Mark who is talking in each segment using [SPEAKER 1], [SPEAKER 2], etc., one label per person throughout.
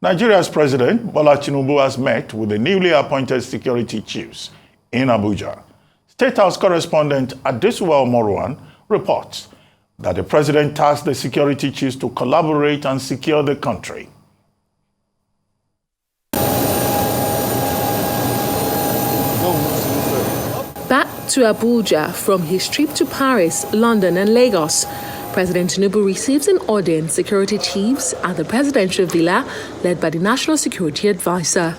[SPEAKER 1] Nigeria's President Bola Tinubu has met with the newly appointed security chiefs in Abuja. State House correspondent Adesuwa Omorwan reports that the president tasked the security chiefs to collaborate and secure the country.
[SPEAKER 2] Back to Abuja from his trip to Paris, London and Lagos, President Tinubu receives and ordains security chiefs at the presidential villa led by the National Security Advisor.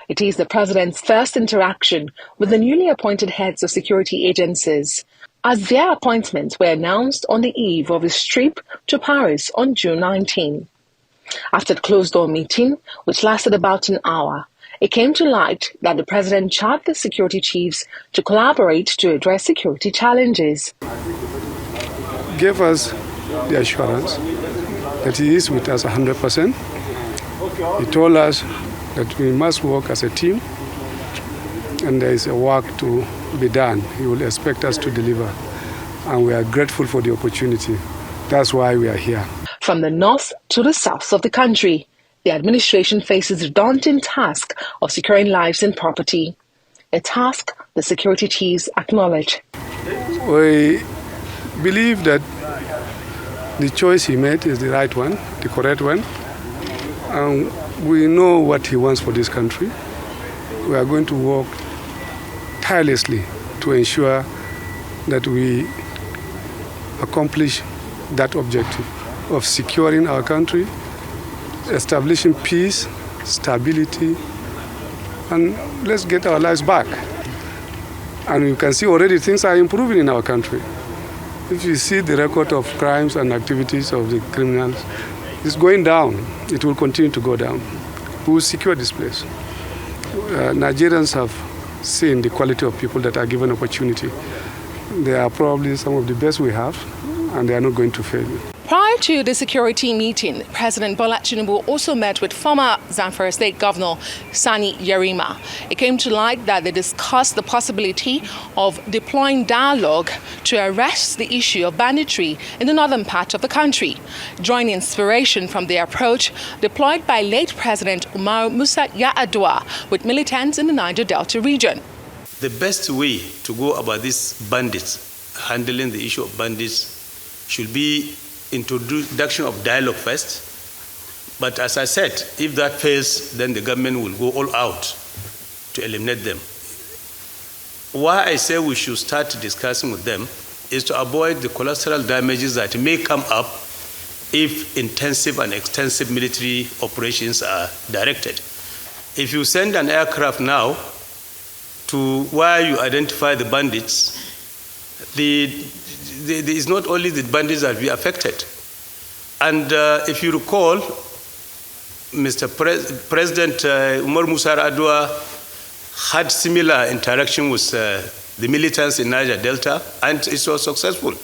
[SPEAKER 2] It is the president's first interaction with the newly appointed heads of security agencies, as their appointments were announced on the eve of his trip to Paris on June 19. After the closed-door meeting, which lasted about an hour, it came to light that the president charged the security chiefs to collaborate to address security challenges.
[SPEAKER 3] Gave us the assurance that he is with us 100%. He told us that we must work as a team and there is a work to be done. He will expect us to deliver, and we are grateful for the opportunity. That's why we are here.
[SPEAKER 2] From the north to the south of the country, the administration faces the daunting task of securing lives and property, a task the security chiefs acknowledge.
[SPEAKER 3] We believe that the choice he made is the right one, the correct one. And we know what he wants for this country. We are going to work tirelessly to ensure that we accomplish that objective of securing our country, establishing peace, stability, and let's get our lives back. And you can see already things are improving in our country. If you see the record of crimes and activities of the criminals, it's going down. It will continue to go down. We will secure this place. Nigerians have seen the quality of people that are given opportunity. They are probably some of the best we have, and they are not going to fail.
[SPEAKER 2] Prior to the security meeting, President Bola Tinubu also met with former Zamfara State Governor Sani Yerima. It came to light that they discussed the possibility of deploying dialogue to arrest the issue of banditry in the northern part of the country, drawing inspiration from the approach deployed by late President Umar Musa Yar'Adua with militants in the Niger Delta region.
[SPEAKER 4] The best way to go about these bandits, handling the issue of bandits, should be introduction of dialogue first. But as I said, if that fails, then the government will go all out to eliminate them. Why I say we should start discussing with them is to avoid the collateral damages that may come up if intensive and extensive military operations are directed. If you send an aircraft now to where you identify the bandits, it's not only the bandits that will be affected. And if you recall, Mr. President Umar Musa Yar'Adua had similar interaction with the militants in Niger Delta, and it was successful.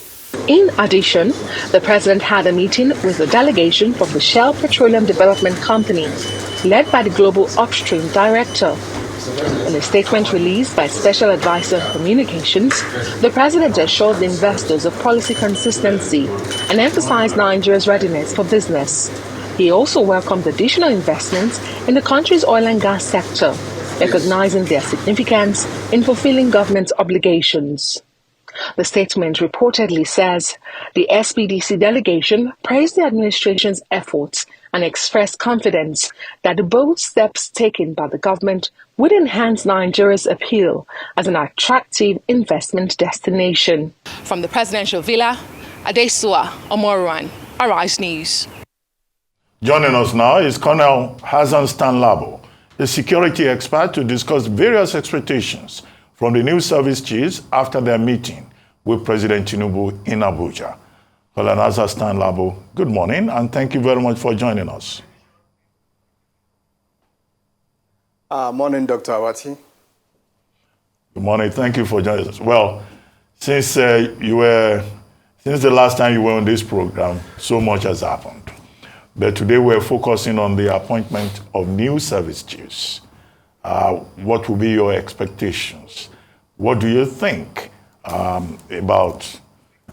[SPEAKER 2] In addition, the president had a meeting with a delegation from the Shell Petroleum Development Company, led by the Global Upstream Director. In a statement released by Special Advisor on Communications, the president assured the investors of policy consistency and emphasized Nigeria's readiness for business. He also welcomed additional investments in the country's oil and gas sector, recognizing their significance in fulfilling government obligations. The statement reportedly says the SPDC delegation praised the administration's efforts and expressed confidence that the bold steps taken by the government would enhance Nigeria's appeal as an attractive investment destination. From the presidential villa, Adesuwa Omorwan, Arise News.
[SPEAKER 1] Joining us now is Colonel Hassan StanLabo, a security expert, to discuss various expectations from the new service chiefs after their meeting with President Tinubu in Abuja. Colonel Hassan StanLabo, good morning, and thank you very much for joining us.
[SPEAKER 5] Morning, Dr. Awati.
[SPEAKER 1] Good morning. Thank you for joining us. Well, since the last time you were on this program, so much has happened. But today we're focusing on the appointment of new service chiefs. What will be your expectations? What do you think about,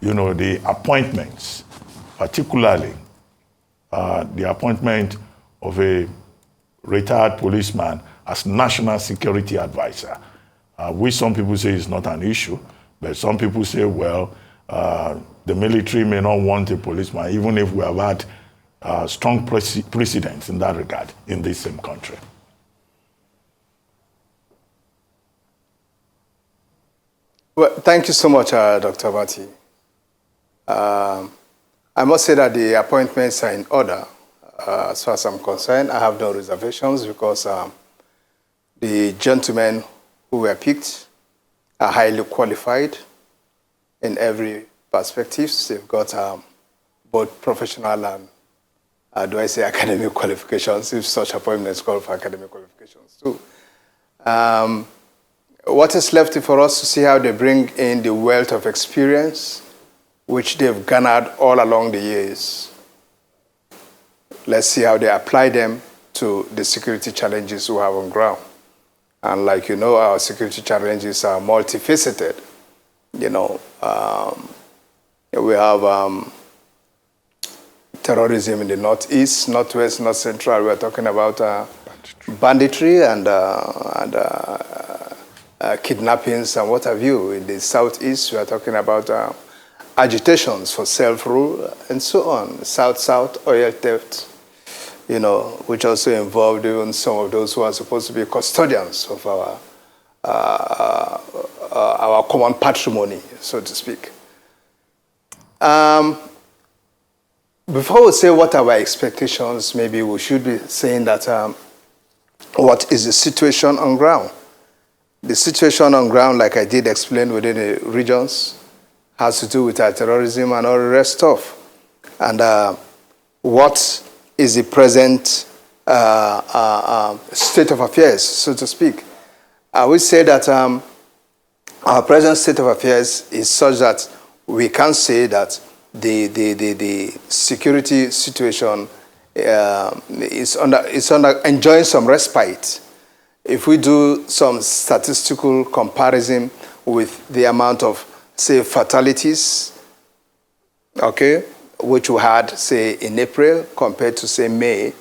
[SPEAKER 1] the appointments particularly the appointment of a retired policeman as National Security Advisor, which some people say is not an issue, but some people say, well, the military may not want a policeman, even if we have had strong precedents in that regard in this same country.
[SPEAKER 5] Well, thank you so much, Dr. Abati. I must say that the appointments are in order. As far as I'm concerned, I have no reservations because the gentlemen who were picked are highly qualified in every perspective. They've got both professional and, do I say, academic qualifications, if such appointments call for academic qualifications too. What is left for us to see how they bring in the wealth of experience which they've garnered all along the years. Let's see how they apply them to the security challenges we have on ground. And like you know, our security challenges are multifaceted. You know, we have terrorism in the northeast, northwest, north central. We're talking about banditry and kidnappings and what have you. In the southeast, we are talking about agitations for self-rule and so on. South-south, oil theft, you know, which also involved even some of those who are supposed to be custodians of our common patrimony, so to speak. Before we say what are our expectations, maybe we should be saying that what is the situation on ground? The situation on ground, like I did explain within the regions, has to do with terrorism and all the rest stuff. And what is the present state of affairs, so to speak? I would say that our present state of affairs is such that we can say that the security situation is enjoying some respite. If we do some statistical comparison with the amount of, say, fatalities, okay, which we had, say, in April compared to, say, May,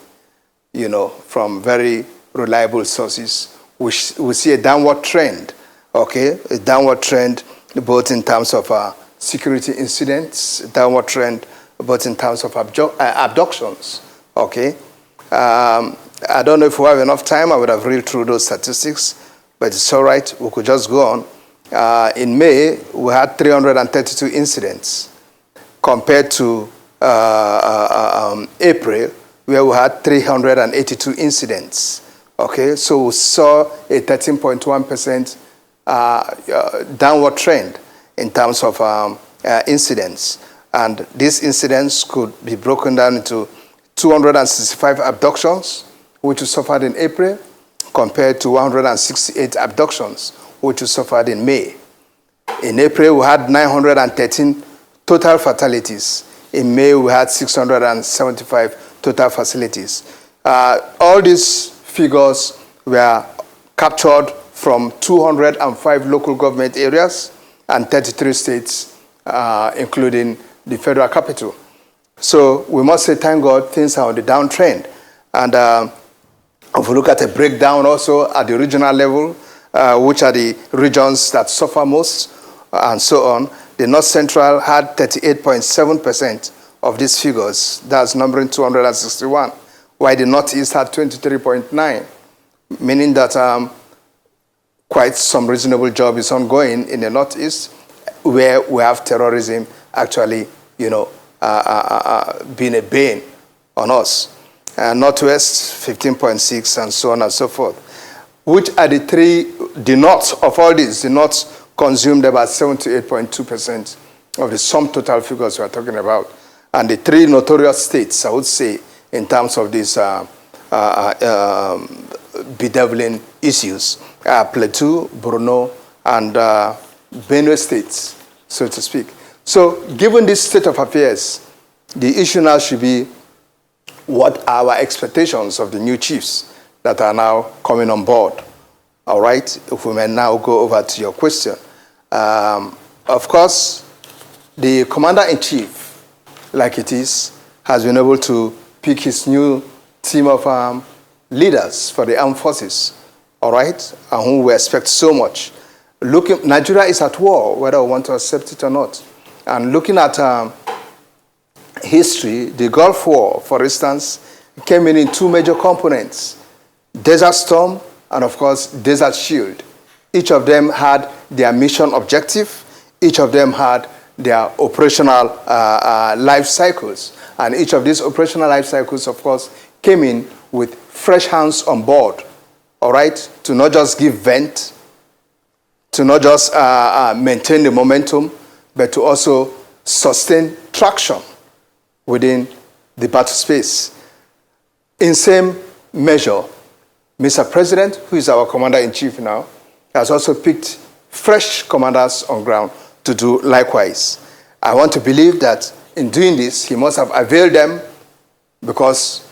[SPEAKER 5] you know, from very reliable sources, we see a downward trend, okay, a downward trend both in terms of security incidents, a downward trend both in terms of abductions, okay. I don't know if we have enough time. I would have read through those statistics, but it's all right. We could just go on. In May, we had 332 incidents compared to April, where we had 382 incidents. Okay, so we saw a 13.1% downward trend in terms of incidents. And these incidents could be broken down into 265 abductions, which we suffered in April, compared to 168 abductions, which we suffered in May. In April, we had 913 total fatalities. In May, we had 675 total fatalities. All these figures were captured from 205 local government areas and 33 states, including the federal capital. So we must say, thank God, things are on the downtrend. And if we look at a breakdown also at the regional level, which are the regions that suffer most, and so on, the North Central had 38.7% of these figures. That's numbering 261, while the Northeast had 23.9, meaning that quite some reasonable job is ongoing in the Northeast, where we have terrorism actually, you know, being a bane on us. Northwest, 15.6, and so on and so forth. Which are the three, the North of all these, the North consumed about 78.2% of the sum total figures we are talking about. And the three notorious states, I would say, in terms of these bedeviling issues, Plateau, Borno, and Benue states, so to speak. So given this state of affairs, the issue now should be what are our expectations of the new chiefs that are now coming on board. All right, if we may now go over to your question. Of course, the commander-in-chief like it is, has been able to pick his new team of leaders for the armed forces, all right, and whom we expect so much. Nigeria is at war, whether we want to accept it or not. And looking at history, the Gulf War, for instance, came in two major components: Desert Storm and, of course, Desert Shield. Each of them had their mission objective. Each of them had their operational life cycles. And each of these operational life cycles, of course, came in with fresh hands on board, all right, to not just give vent, to not just maintain the momentum, but to also sustain traction within the battle space. In same measure, Mr. President, who is our commander-in-chief now, has also picked fresh commanders on ground to do likewise. I want to believe that in doing this, he must have availed them, because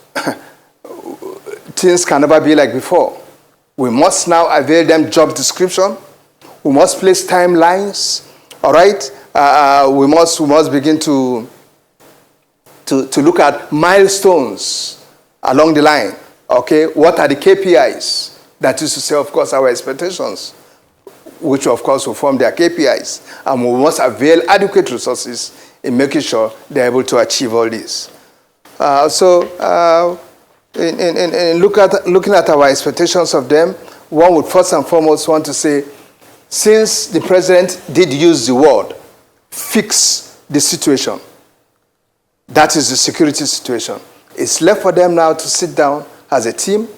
[SPEAKER 5] things can never be like before. We must now avail them job description. We must place timelines, all right? We must begin to look at milestones along the line, okay? What are the KPIs? That is to say, of course, our expectations, which of course will form their KPIs. And we must avail adequate resources in making sure they're able to achieve all this. Looking at our expectations of them, one would first and foremost want to say, since the president did use the word, fix the situation, that is the security situation, it's left for them now to sit down as a team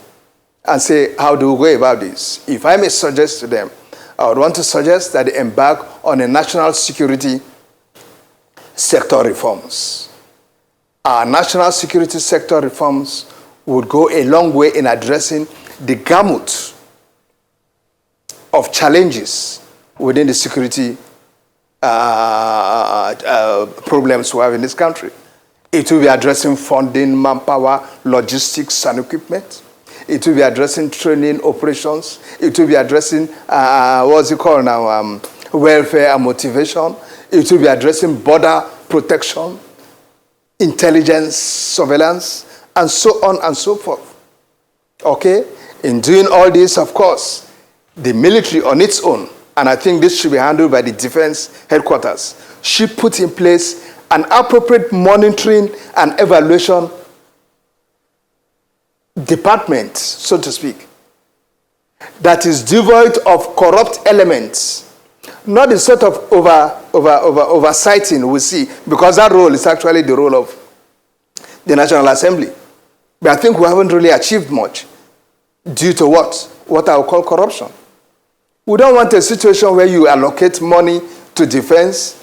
[SPEAKER 5] and say, how do we go about this? If I may suggest to them, I would want to suggest that they embark on a national security sector reforms. Our national security sector reforms would go a long way in addressing the gamut of challenges within the security problems we have in this country. It will be addressing funding, manpower, logistics, and equipment. It will be addressing training, operations. It will be addressing, what's it called now, welfare and motivation. It will be addressing border protection, intelligence, surveillance, and so on and so forth. Okay? In doing all this, of course, the military on its own, and I think this should be handled by the defense headquarters, should put in place an appropriate monitoring and evaluation department, so to speak, that is devoid of corrupt elements, not the sort of oversighting we see, because that role is actually the role of the National Assembly. But I think we haven't really achieved much due to what I would call corruption. We don't want a situation where you allocate money to defense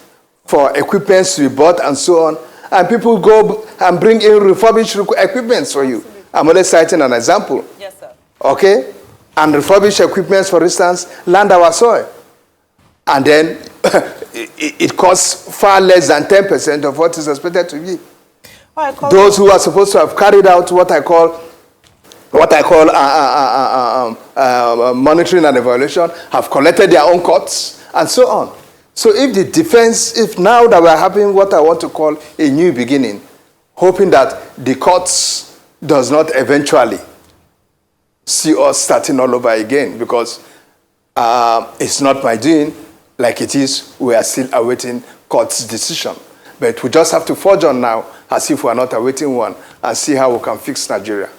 [SPEAKER 5] for equipment to be bought and so on, and people go and bring in refurbished equipment for you. I'm only citing an example.
[SPEAKER 6] Yes, sir.
[SPEAKER 5] Okay? And refurbished equipment, for instance, land our soil. And then it costs far less than 10% of what is expected to be. Those who are supposed to have carried out what I call monitoring and evaluation have collected their own cuts and so on. So if the defense, if now that we're having what I want to call a new beginning, hoping that the cuts does not eventually see us starting all over again, because it's not my doing, like it is, we are still awaiting court's decision. But we just have to forge on now as if we are not awaiting one and see how we can fix Nigeria.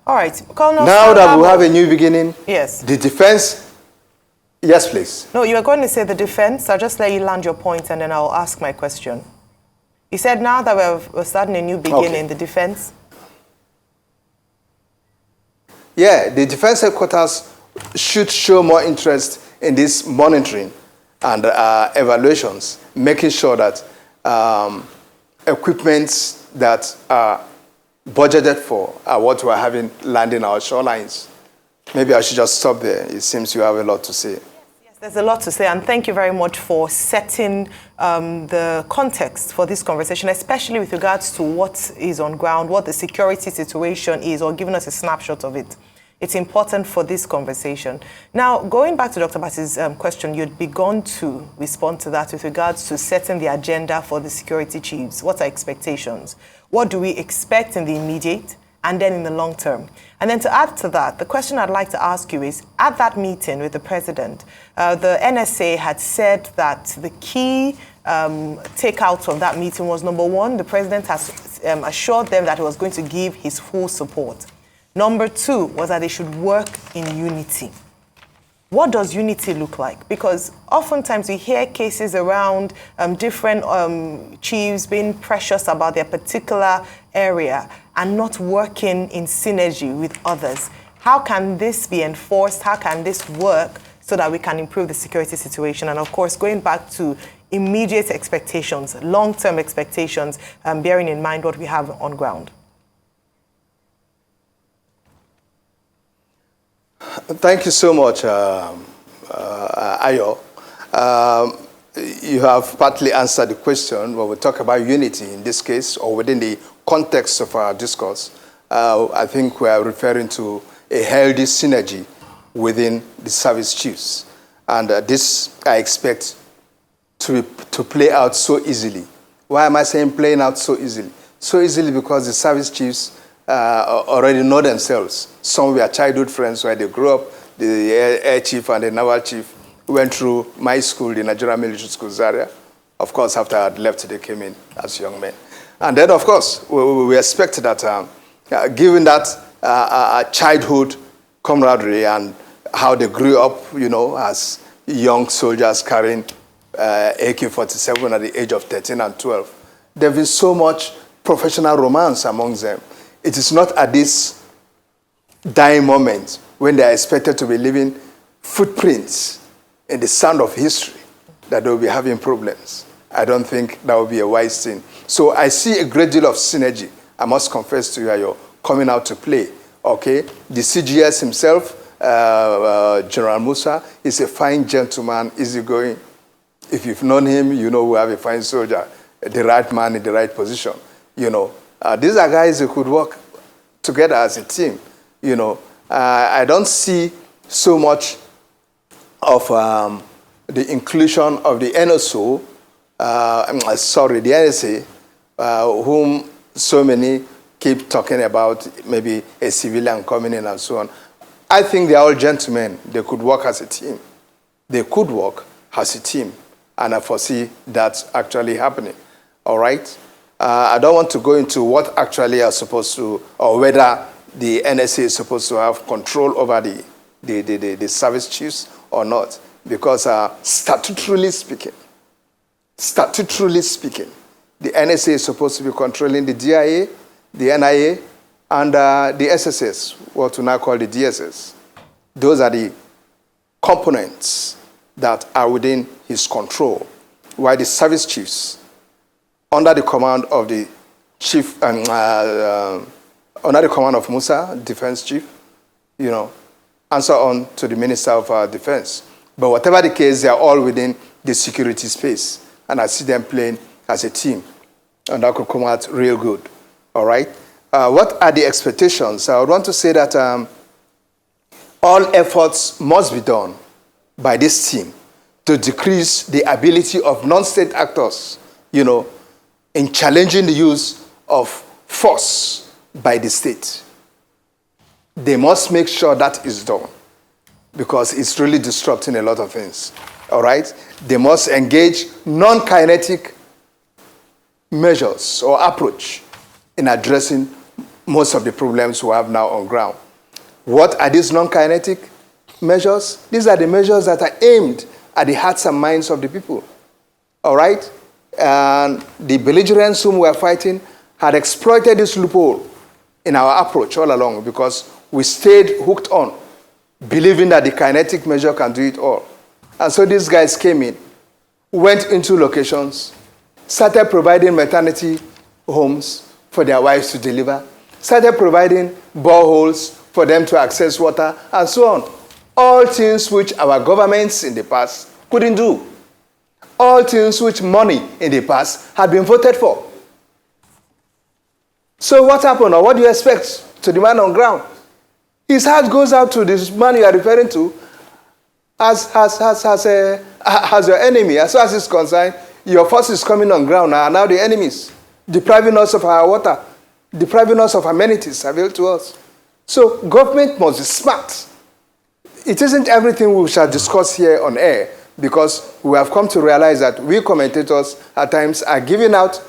[SPEAKER 6] All right. Colonel
[SPEAKER 5] now that we have a new beginning,
[SPEAKER 6] yes,
[SPEAKER 5] the defense, yes, please.
[SPEAKER 6] No, you were going to say the defense. I'll just let you land your point and then I'll ask my question. You said now that we're starting a new beginning, okay, the defense.
[SPEAKER 5] Yeah, the defense headquarters should show more interest in this monitoring and evaluations, making sure that equipment that are budgeted for are what we're having landing our shorelines. Maybe I should just stop there. It seems you have a lot to say.
[SPEAKER 6] Yes, there's a lot to say, and thank you very much for setting the context for this conversation, especially with regards to what is on ground, what the security situation is, or giving us a snapshot of it. It's important for this conversation. Now, going back to Dr. Basi's question, you'd begun to respond to that with regards to setting the agenda for the security chiefs. What are expectations? What do we expect in the immediate and then in the long term? And then to add to that, the question I'd like to ask you is, at that meeting with the president, the NSA had said that the key takeout from that meeting was, number one, the president has assured them that he was going to give his full support. Number two was that they should work in unity. What does unity look like? Because oftentimes we hear cases around different chiefs being precious about their particular area and not working in synergy with others. How can this be enforced? How can this work so that we can improve the security situation? And of course, going back to immediate expectations, long-term expectations, bearing in mind what we have on ground.
[SPEAKER 5] Thank you so much, Ayo. You have partly answered the question when we talk about unity in this case, or within the context of our discourse. I think we are referring to a healthy synergy within the service chiefs. And this I expect to play out so easily. Why am I saying playing out so easily? So easily because the service chiefs already know themselves. Some were childhood friends where they grew up. The air chief and the naval chief went through my school, the Nigerian Military School, Zaria. Of course, after I had left, they came in as young men. And then, of course, we expect that given that childhood camaraderie and how they grew up, you know, as young soldiers carrying AK-47 at the age of 13 and 12, there is so much professional romance among them. It is not at this dying moment when they are expected to be leaving footprints in the sand of history that they will be having problems. I don't think that would be a wise thing. So I see a great deal of synergy, I must confess to you, Ayo, coming out to play. Okay? The CGS himself, General Musa, is a fine gentleman, easygoing. If you've known him, you know we have a fine soldier, the right man in the right position. You know, these are guys who could work together as a team. You know, I don't see so much of the inclusion of the NSO, the NSA, whom so many keep talking about, maybe a civilian coming in and so on. I think they're all gentlemen. They could work as a team. They could work as a team, and I foresee that actually happening. All right? I don't want to go into what actually are supposed to, or whether the NSA is supposed to have control over the service chiefs or not, because statutorily speaking, the NSA is supposed to be controlling the DIA, the NIA, and the SSS, what we now call the DSS. Those are the components that are within his control, while the service chiefs, under the command of the chief, under the command of Musa, defense chief, you know, answer on to the Minister of Defense. But whatever the case, they are all within the security space. And I see them playing as a team. And that could come out real good. All right? What are the expectations? I would want to say that all efforts must be done by this team to decrease the ability of non-state actors, you know, in challenging the use of force by the state. They must make sure that is done because it's really disrupting a lot of things. All right? They must engage non-kinetic measures or approach in addressing most of the problems we have now on ground. What are these non-kinetic measures? These are the measures that are aimed at the hearts and minds of the people. All right? And the belligerents whom we are fighting had exploited this loophole in our approach all along because we stayed hooked on, believing that the kinetic measure can do it all. And so these guys came in, went into locations, started providing maternity homes for their wives to deliver, started providing boreholes for them to access water, and so on. All things which our governments in the past couldn't do. All things which money in the past had been voted for. So what happened, or what do you expect to the man on ground? His heart goes out to this man you are referring to as your enemy. As far as it's concerned, your forces coming on ground are now the enemies, depriving us of our water, depriving us of amenities available to us. So government must be smart. It isn't everything we shall discuss here on air, because we have come to realize that we commentators at times are giving out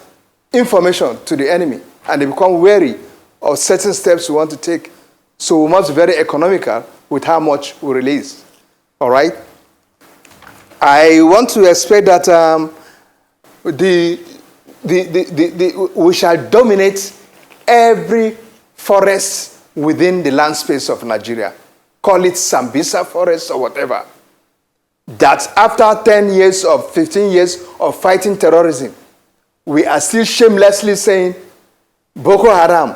[SPEAKER 5] information to the enemy, and they become wary of certain steps we want to take. So we must be very economical with how much we release. All right? I want to expect that we shall dominate every forest within the land space of Nigeria. Call it Sambisa forest or whatever. That after 10 years or 15 years of fighting terrorism, we are still shamelessly saying Boko Haram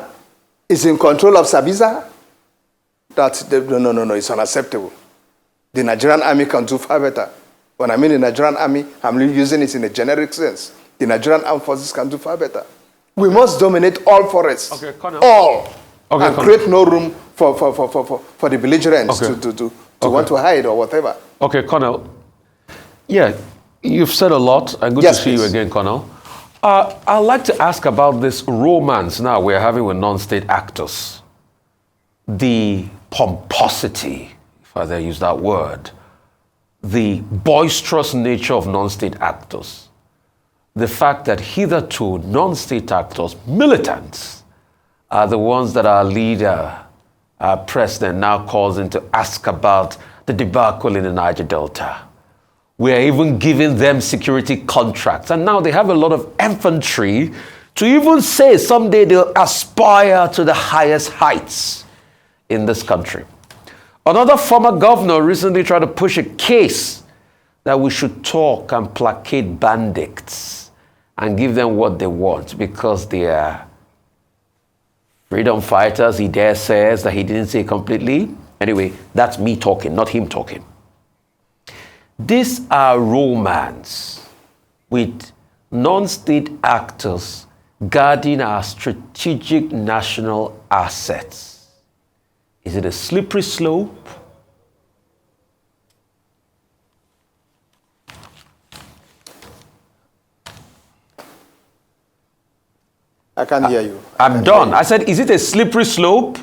[SPEAKER 5] is in control of Sambisa. No, it's unacceptable. The Nigerian army can do far better. When I mean the Nigerian army, I'm using it in a generic sense. The Nigerian armed forces can do far better. We must dominate all forests, all, and create no room for the belligerents to want to hide or whatever.
[SPEAKER 7] Okay, Colonel. Yeah, you've said a lot, and good to see you again, Colonel. I'd like to ask about this romance now we're having with non-state actors. The pomposity, if I dare use that word, the boisterous nature of non-state actors, the fact that hitherto non-state actors, militants, are the ones that our leader, our president, now calls in to ask about the debacle in the Niger Delta. We are even giving them security contracts, and now they have a lot of infantry to even say someday they'll aspire to the highest heights in this country. Another former governor recently tried to push a case that we should talk and placate bandits and give them what they want because they are freedom fighters. He dare says that he didn't say completely. Anyway, that's me talking, not him talking. This are romance with non-state actors guarding our strategic national assets. Is it a slippery slope?
[SPEAKER 5] I can't hear you.
[SPEAKER 7] I'm done. I said, is it a slippery slope?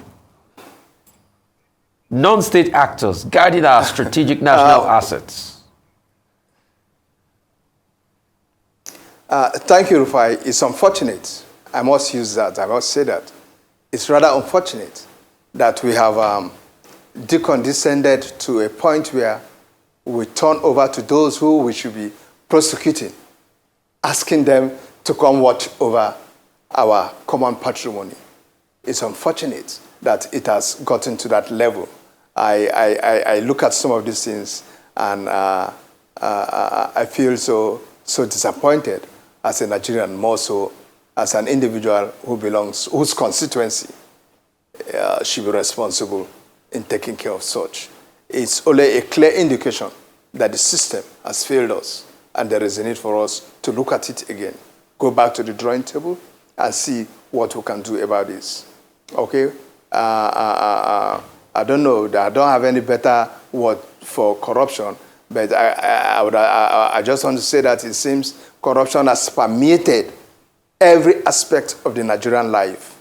[SPEAKER 7] Non-state actors guarding our strategic national assets.
[SPEAKER 5] Thank you, Rufai. It's unfortunate. I must use that. I must say that. It's rather unfortunate that we have decondescended to a point where we turn over to those who we should be prosecuting, asking them to come watch over our common patrimony. It's unfortunate that it has gotten to that level. I look at some of these things and I feel so disappointed as a Nigerian, more so as an individual whose constituency should be responsible in taking care of such. It's only a clear indication that the system has failed us and there is a need for us to look at it again. Go back to the drawing table and see what we can do about this. Okay? I don't know. I don't have any better word for corruption, but I just want to say that it seems corruption has permeated every aspect of the Nigerian life,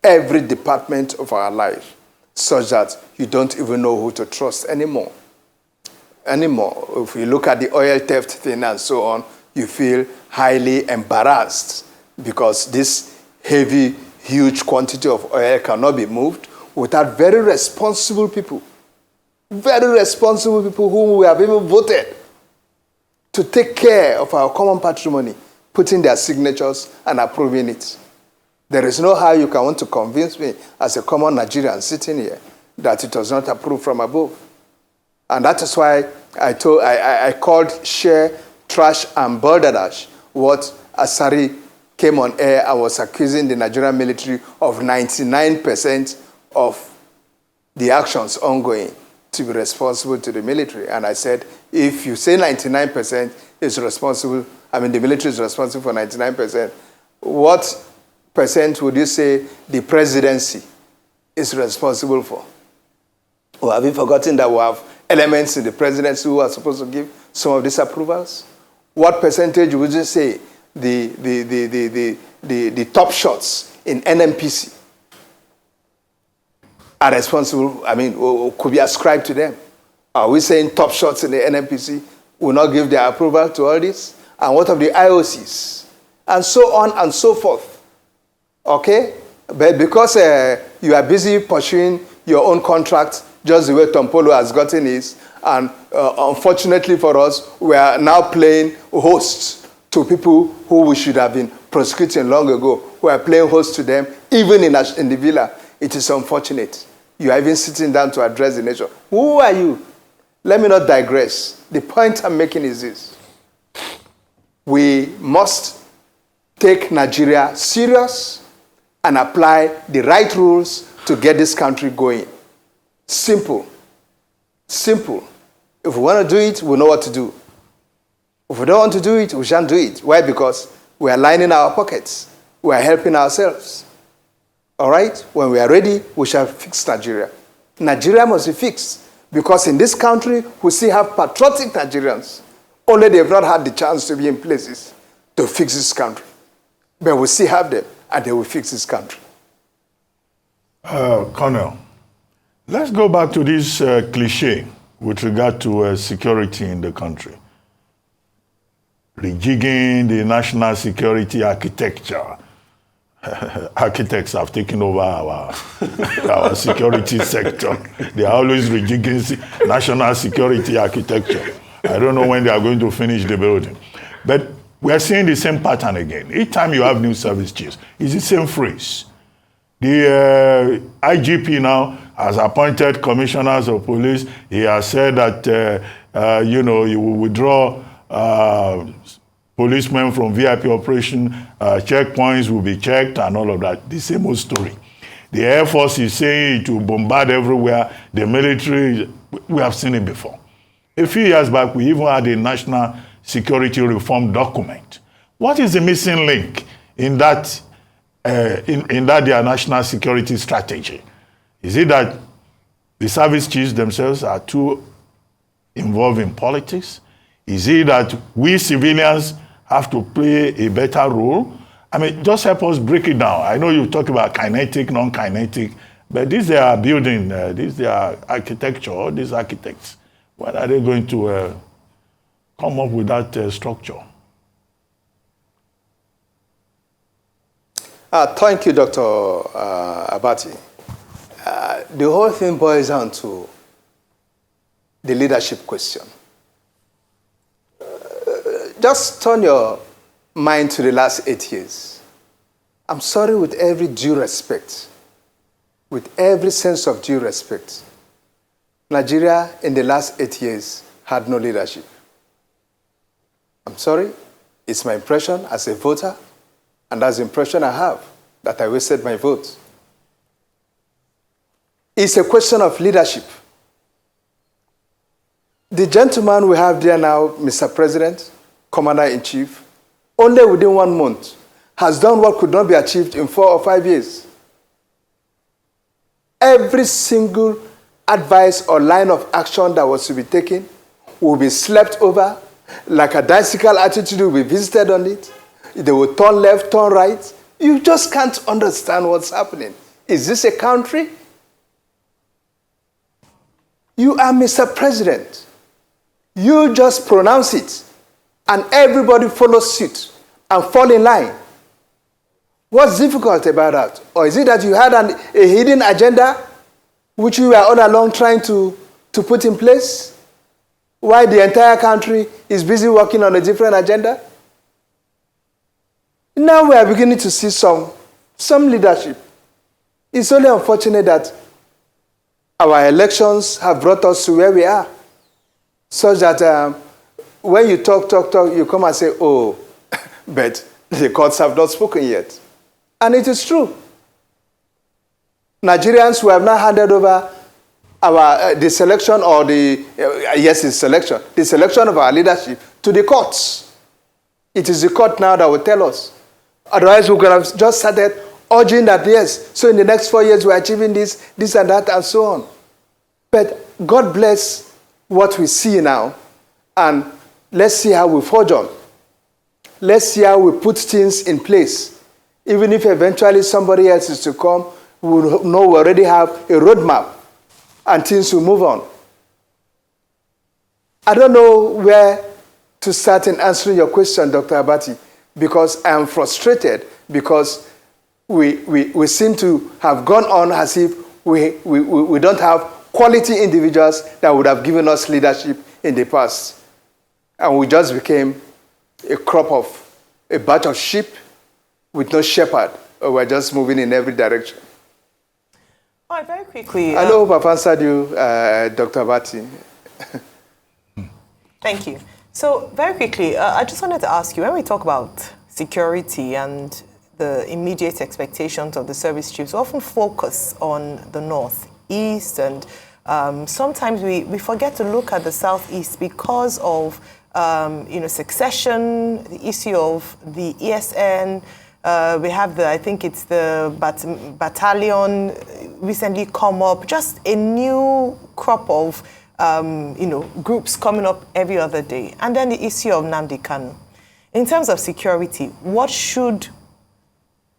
[SPEAKER 5] every department of our life, such that you don't even know who to trust anymore. If you look at the oil theft thing and so on, you feel highly embarrassed because this heavy, huge quantity of oil cannot be moved without very responsible people whom we have even voted to take care of our common patrimony, putting their signatures and approving it. There is no how you can want to convince me as a common Nigerian sitting here that it was not approved from above. And that is why I called share, trash, and balderdash what Asari came on air and was accusing the Nigerian military of 99% of the actions ongoing to be responsible to the military. And I said, if you say 99% is responsible, the military is responsible for 99%, what percent would you say the presidency is responsible for? Or have you forgotten that we have elements in the presidency who are supposed to give some of these approvals? What percentage would you say the top shots in NMPC are responsible, could be ascribed to them? Are we saying top shots in the NMPC will not give their approval to all this? And what of the IOCs? And so on and so forth. Okay? But because you are busy pursuing your own contract, just the way Tompolo has gotten his, and unfortunately for us, we are now playing host to people who we should have been prosecuting long ago. We are playing host to them, even in the villa. It is unfortunate. You are even sitting down to address the nation. Who are you? Let me not digress. The point I'm making is this. We must take Nigeria serious and apply the right rules to get this country going. Simple. Simple. If we want to do it, we know what to do. If we don't want to do it, we shan't do it. Why? Because we are lining our pockets. We are helping ourselves. All right? When we are ready, we shall fix Nigeria. Nigeria must be fixed. Because in this country, we still have patriotic Nigerians. Only they have not had the chance to be in places to fix this country. But we still have them, and they will fix this country.
[SPEAKER 1] Colonel, let's go back to this cliche with regard to security in the country. Rejigging the national security architecture. Architects have taken over our security sector. They are always rejigging national security architecture. I don't know when they are going to finish the building. But we are seeing the same pattern again. Each time you have new service chiefs, it's the same phrase. The IGP now has appointed commissioners of police. He has said that, he will withdraw policemen from VIP operation, checkpoints will be checked and all of that. The same old story. The Air Force is saying it will bombard everywhere. The military, we have seen it before. A few years back, we even had a national security reform document. What is the missing link in that, their national security strategy? Is it that the service chiefs themselves are too involved in politics? Is it that we civilians have to play a better role? Just help us break it down. I know you talk about kinetic, non-kinetic, but these are building, these are architecture, these architects. When are they going to come up with that structure?
[SPEAKER 5] Thank you, Dr. Abati. The whole thing boils down to the leadership question. Just turn your mind to the last 8 years. I'm sorry, with every due respect, with every sense of due respect, Nigeria in the last 8 years had no leadership. I'm sorry, it's my impression as a voter, and that's the impression I have, that I wasted my vote. It's a question of leadership. The gentleman we have there now, Mr. President, Commander-in-Chief, only within 1 month, has done what could not be achieved in 4 or 5 years. Every single advice or line of action that was to be taken will be slept over, like a bicycle attitude will be visited on it. They will turn left, turn right. You just can't understand what's happening. Is this a country? You are Mr. President. You just pronounce it, and everybody follows suit and fall in line. What's difficult about that? Or is it that you had a hidden agenda which you were all along trying to put in place? Why the entire country is busy working on a different agenda? Now we are beginning to see some leadership. It's only unfortunate that our elections have brought us to where we are, such that when you talk, you come and say, oh, but the courts have not spoken yet. And it is true. Nigerians who have not handed over the selection or the selection of our leadership to the courts. It is the court now that will tell us. Otherwise, we could have just started urging that, yes, so in the next 4 years we're achieving this and that, and so on. But God bless what we see now, and let's see how we forge on. Let's see how we put things in place. Even if eventually somebody else is to come, we know we already have a roadmap, and things will move on. I don't know where to start in answering your question, Dr. Abati, because I am frustrated because we seem to have gone on as if we don't have quality individuals that would have given us leadership in the past. And we just became a batch of sheep with no shepherd. We're just moving in every direction.
[SPEAKER 6] All right, very quickly.
[SPEAKER 5] I hope I've answered you, Dr. Abati.
[SPEAKER 6] Thank you. So very quickly, I just wanted to ask you, when we talk about security and the immediate expectations of the service chiefs, we often focus on the northeast, and sometimes we forget to look at the southeast because of succession, the issue of the ESN. We have I think it's the battalion recently come up, just a new crop of groups coming up every other day. And then the issue of Nnamdi Kanu. In terms of security, what should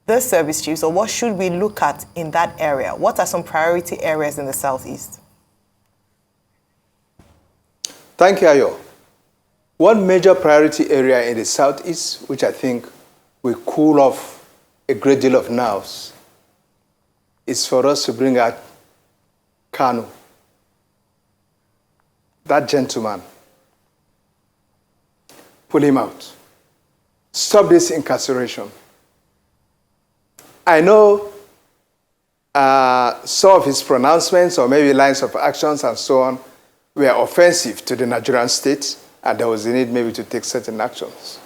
[SPEAKER 6] the service chiefs, or what should we look at in that area? What are some priority areas in the southeast?
[SPEAKER 5] Thank you, Ayo. One major priority area in the southeast, which I think will cool off a great deal of nerves, is for us to bring out Kanu. That gentleman. Pull him out. Stop this incarceration. I know some of his pronouncements or maybe lines of actions and so on were offensive to the Nigerian state, and there was a need maybe to take certain actions.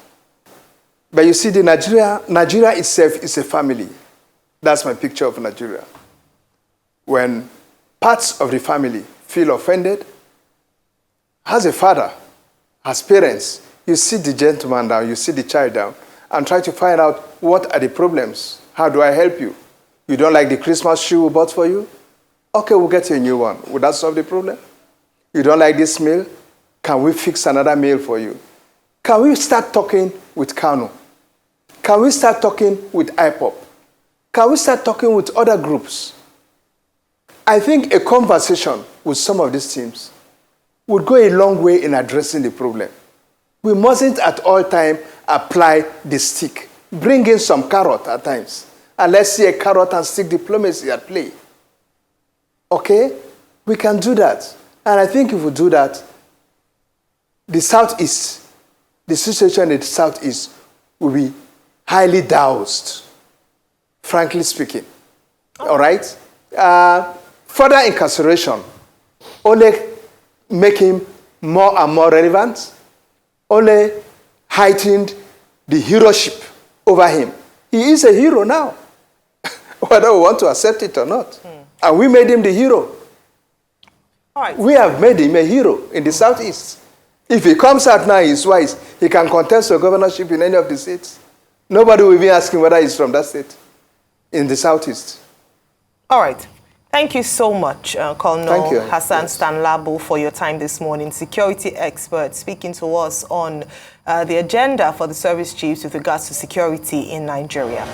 [SPEAKER 5] But you see, Nigeria itself is a family. That's my picture of Nigeria. When parts of the family feel offended, as a father, as parents, you sit the gentleman down, you sit the child down, and try to find out what are the problems. How do I help you? You don't like the Christmas shoe we bought for you? Okay, we'll get you a new one. Would that solve the problem? You don't like this meal? Can we fix another meal for you? Can we start talking with Kanu? Can we start talking with IPOP? Can we start talking with other groups? I think a conversation with some of these teams would go a long way in addressing the problem. We mustn't at all times apply the stick. Bring in some carrot at times. And let's see a carrot and stick diplomacy at play. Okay? We can do that. And I think if we do that, the southeast, the situation in the southeast will be highly doused, frankly speaking. All right? Further incarceration only make him more and more relevant, only heightened the heroship over him. He is a hero now, whether we want to accept it or not. And we made him the hero.
[SPEAKER 6] All right.
[SPEAKER 5] We have made him a hero in the southeast. If he comes out now, he's wise. He can contest for governorship in any of the states. Nobody will be asking whether he's from that state in the southeast.
[SPEAKER 6] All right. Thank you so much, Colonel Hassan
[SPEAKER 5] Yes.
[SPEAKER 6] StanLabo, for your time this morning. Security expert speaking to us on the agenda for the service chiefs with regards to security in Nigeria.